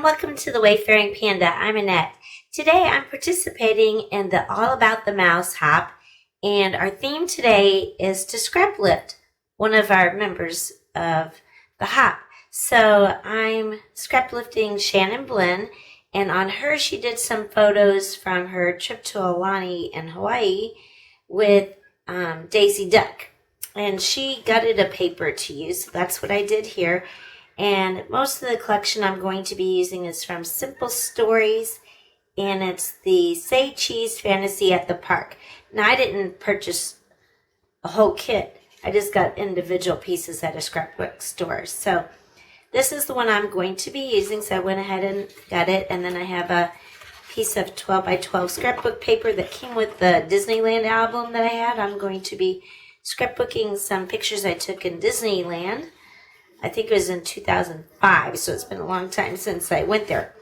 welcome to the Wayfaring Panda. I'm Annette. Today I'm participating in the All About the Mouse Hop, and our theme today is to Scraplift, one of our members of the hop. So I'm scraplifting Shannon Blinn, and on her she did some photos from her trip to Aulani in Hawaii with Daisy Duck. And she gutted a paper to use, so that's what I did here. And most of the collection I'm going to be using is from Simple Stories, and it's the Say Cheese Fantasy at the Park. Now, I didn't purchase a whole kit. I just got individual pieces at a scrapbook store. So this is the one I'm going to be using, so I went ahead and got it. And then I have a piece of 12 by 12 scrapbook paper that came with the Disneyland album that I had. I'm going to be scrapbooking some pictures I took in Disneyland. I think it was in 2005, so it's been a long time since I went there.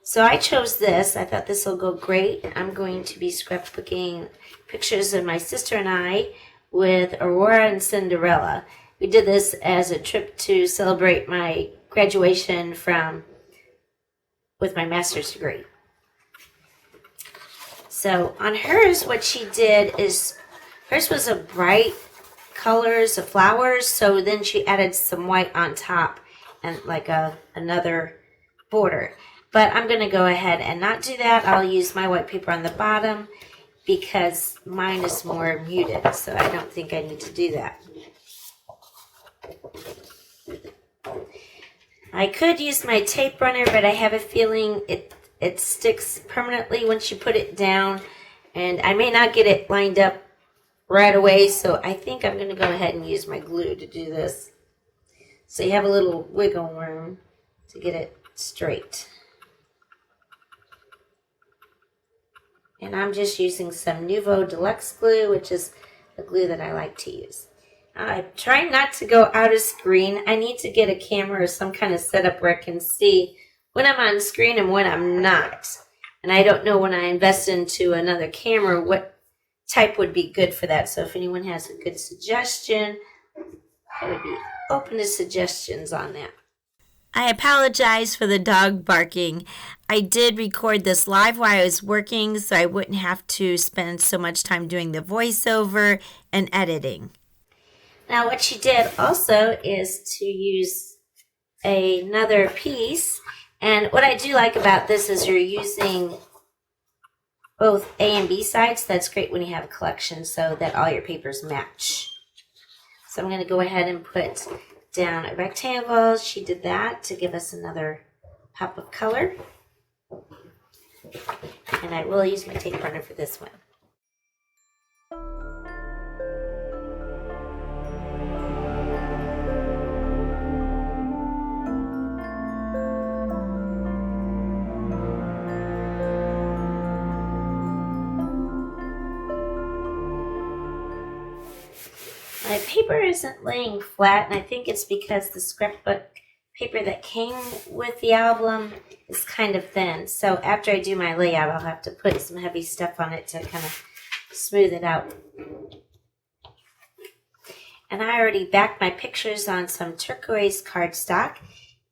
So I chose this. I thought this will go great. I'm going to be scrapbooking pictures of my sister and I with Aurora and Cinderella. We did this as a trip to celebrate my graduation with my master's degree. So on hers, what she did is, hers was a bright colors of flowers, so then she added some white on top and like another border. But I'm going to go ahead and not do that. I'll use my white paper on the bottom because mine is more muted, so I don't think I need to do that. I could use my tape runner, but I have a feeling it sticks permanently once you put it down, and I may not get it lined up right away, so I think I'm going to go ahead and use my glue to do this. So you have a little wiggle room to get it straight. And I'm just using some Nouveau Deluxe glue, which is the glue that I like to use. I'm trying not to go out of screen. I need to get a camera or some kind of setup where I can see when I'm on screen and when I'm not. And I don't know when I invest into another camera what type would be good for that. So if anyone has a good suggestion, I would be open to suggestions on that. I apologize for the dog barking. I did record this live while I was working, so I wouldn't have to spend so much time doing the voiceover and editing. Now what she did also is to use another piece. And what I do like about this is you're using both A and B sides. That's great when you have a collection so that all your papers match. So I'm going to go ahead and put down a rectangle. She did that to give us another pop of color. And I will use my tape runner for this one. My paper isn't laying flat, and I think it's because the scrapbook paper that came with the album is kind of thin. So after I do my layout, I'll have to put some heavy stuff on it to kind of smooth it out. And I already backed my pictures on some turquoise cardstock,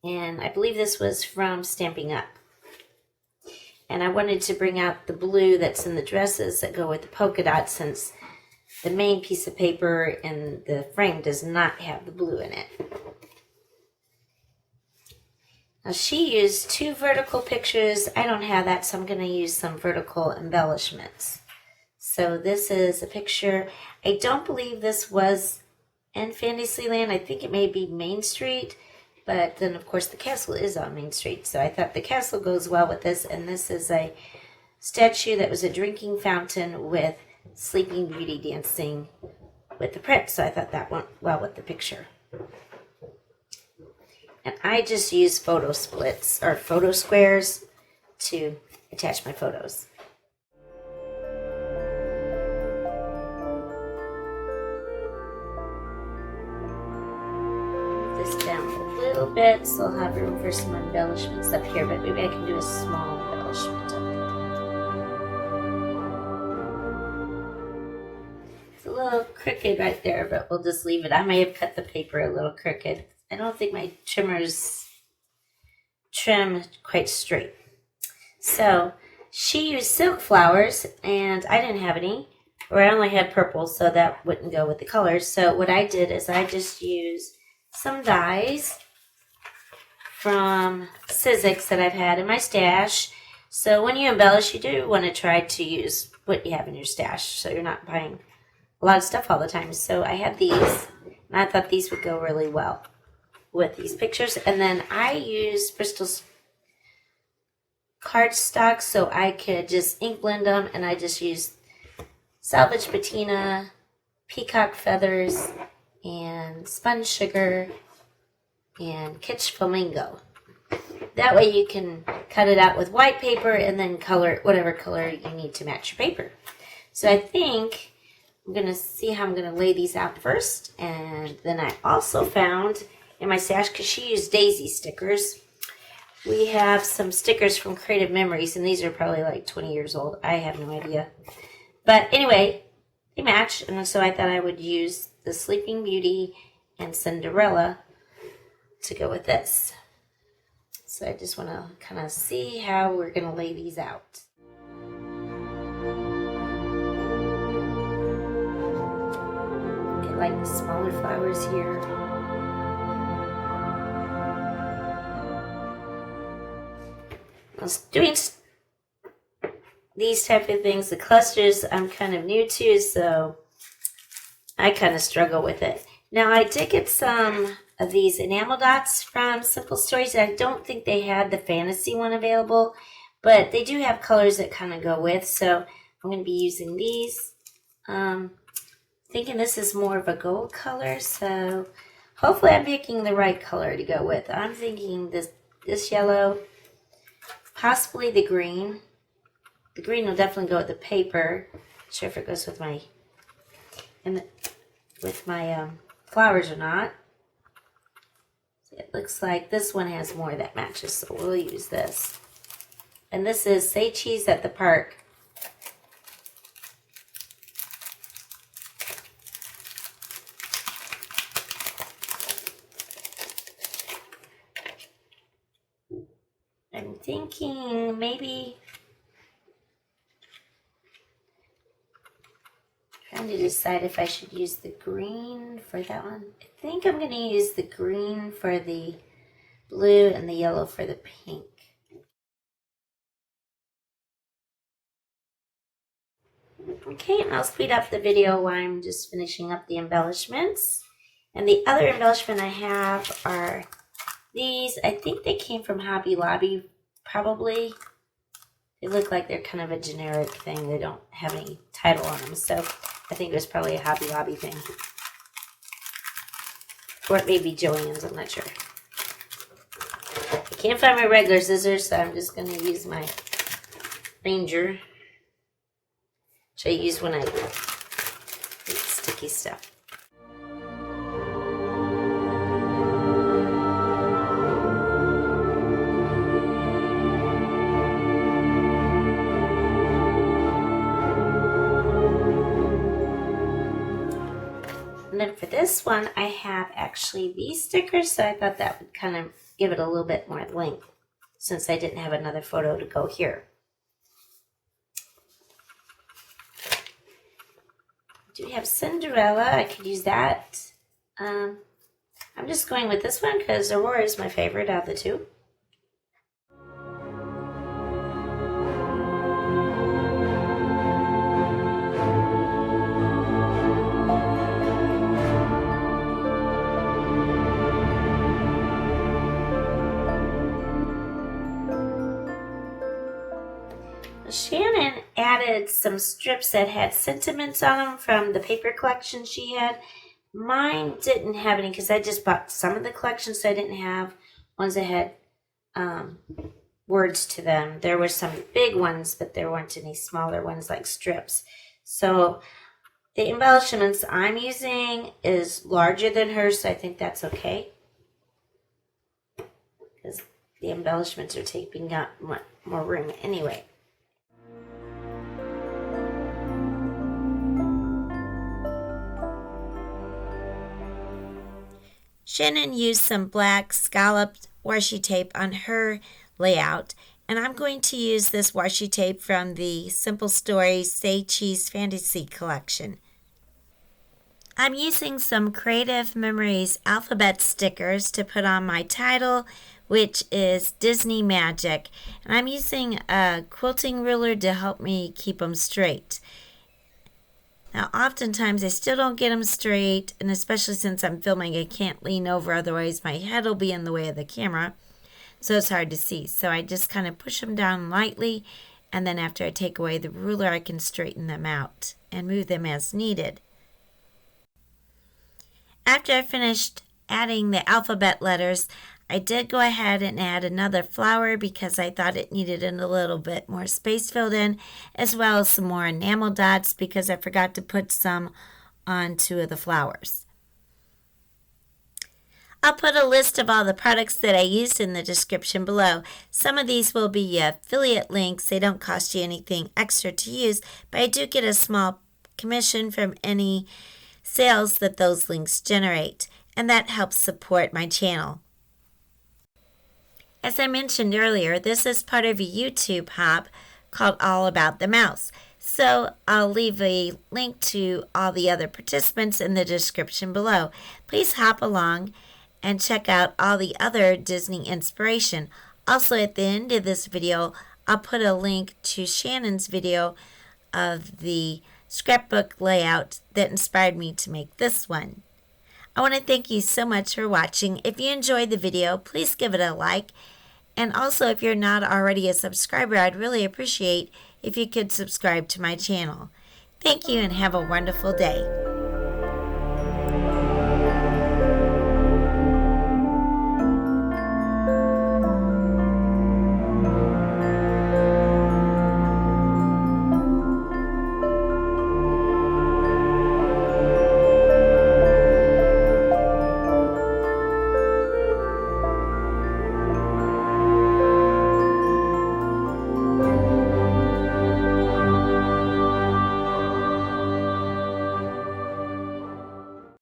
and I believe this was from Stamping Up. And I wanted to bring out the blue that's in the dresses that go with the polka dots, since the main piece of paper in the frame does not have the blue in it. Now she used 2 vertical pictures. I don't have that, so I'm going to use some vertical embellishments. So this is a picture. I don't believe this was in Fantasyland. I think it may be Main Street, but then of course the castle is on Main Street. So I thought the castle goes well with this, and this is a statue that was a drinking fountain with Sleeping Beauty dancing with the print, so I thought that went well with the picture. And I just use photo splits or photo squares to attach my photos. Move this down a little bit so I'll have room for some embellishments up here, but maybe I can do a small embellishment up there. A little crooked right there, but we'll just leave it. I may have cut the paper a little crooked. I don't think my trimmer's trim quite straight. So she used silk flowers, and I didn't have any, or I only had purple, so that wouldn't go with the colors. So what I did is I just used some dies from Sizzix that I've had in my stash. So when you embellish, you do want to try to use what you have in your stash, so you're not buying a lot of stuff all the time. So I had these, and I thought these would go really well with these pictures. And then I used Bristol cardstock so I could just ink blend them, and I just used salvage patina, peacock feathers, and sponge sugar, and kitsch flamingo. That way you can cut it out with white paper and then color it whatever color you need to match your paper. So I think I'm going to see how I'm going to lay these out first. And then I also found in my stash, because she used daisy stickers, we have some stickers from Creative Memories, and these are probably like 20 years old. I have no idea. But anyway, they match, and so I thought I would use the Sleeping Beauty and Cinderella to go with this. So I just want to kind of see how we're going to lay these out. Get like the smaller flowers here. I was doing these type of things, the clusters I'm kind of new to, so I kind of struggle with it. Now I did get some of these enamel dots from Simple Stories. I don't think they had the fantasy one available, but they do have colors that kind of go with, so I'm going to be using these. Thinking this is more of a gold color, so hopefully I'm picking the right color to go with. I'm thinking this yellow, possibly the green. The green will definitely go with the paper. Not sure if it goes with my flowers or not. It looks like this one has more that matches, so we'll use this. And this is Say Cheese at the Park. I'm thinking maybe, trying to decide if I should use the green for that one. I think I'm going to use the green for the blue and the yellow for the pink. Okay, and I'll speed up the video while I'm just finishing up the embellishments. And the other embellishment I have are these. I think they came from Hobby Lobby, probably. They look like they're kind of a generic thing. They don't have any title on them, so I think it was probably a Hobby Lobby thing. Or it may be Joann's, I'm not sure. I can't find my regular scissors, so I'm just going to use my Ranger, which I use when I make sticky stuff. And then for this one, I have actually these stickers, so I thought that would kind of give it a little bit more length, since I didn't have another photo to go here. I do have Cinderella. I could use that. I'm just going with this one because Aurora is my favorite out of the two. Shannon added some strips that had sentiments on them from the paper collection she had. Mine didn't have any because I just bought some of the collection, so I didn't have ones that had words to them. There were some big ones, but there weren't any smaller ones like strips. So the embellishments I'm using is larger than hers, so I think that's okay. Because the embellishments are taking up more room anyway. Shannon used some black scalloped washi tape on her layout, and I'm going to use this washi tape from the Simple Stories Say Cheese Fantasy collection. I'm using some Creative Memories alphabet stickers to put on my title, which is Disney Magic, and I'm using a quilting ruler to help me keep them straight. Now, oftentimes I still don't get them straight, and especially since I'm filming, I can't lean over, otherwise my head will be in the way of the camera, so it's hard to see. So I just kind of push them down lightly, and then after I take away the ruler, I can straighten them out and move them as needed. After I finished adding the alphabet letters, I did go ahead and add another flower because I thought it needed a little bit more space filled in, as well as some more enamel dots because I forgot to put some on two of the flowers. I'll put a list of all the products that I used in the description below. Some of these will be affiliate links. They don't cost you anything extra to use, but I do get a small commission from any sales that those links generate, and that helps support my channel. As I mentioned earlier, this is part of a YouTube hop called All About the Mouse. So I'll leave a link to all the other participants in the description below. Please hop along and check out all the other Disney inspiration. Also, at the end of this video, I'll put a link to Shannon's video of the scrapbook layout that inspired me to make this one. I want to thank you so much for watching. If you enjoyed the video, please give it a like. And also, if you're not already a subscriber, I'd really appreciate if you could subscribe to my channel. Thank you and have a wonderful day.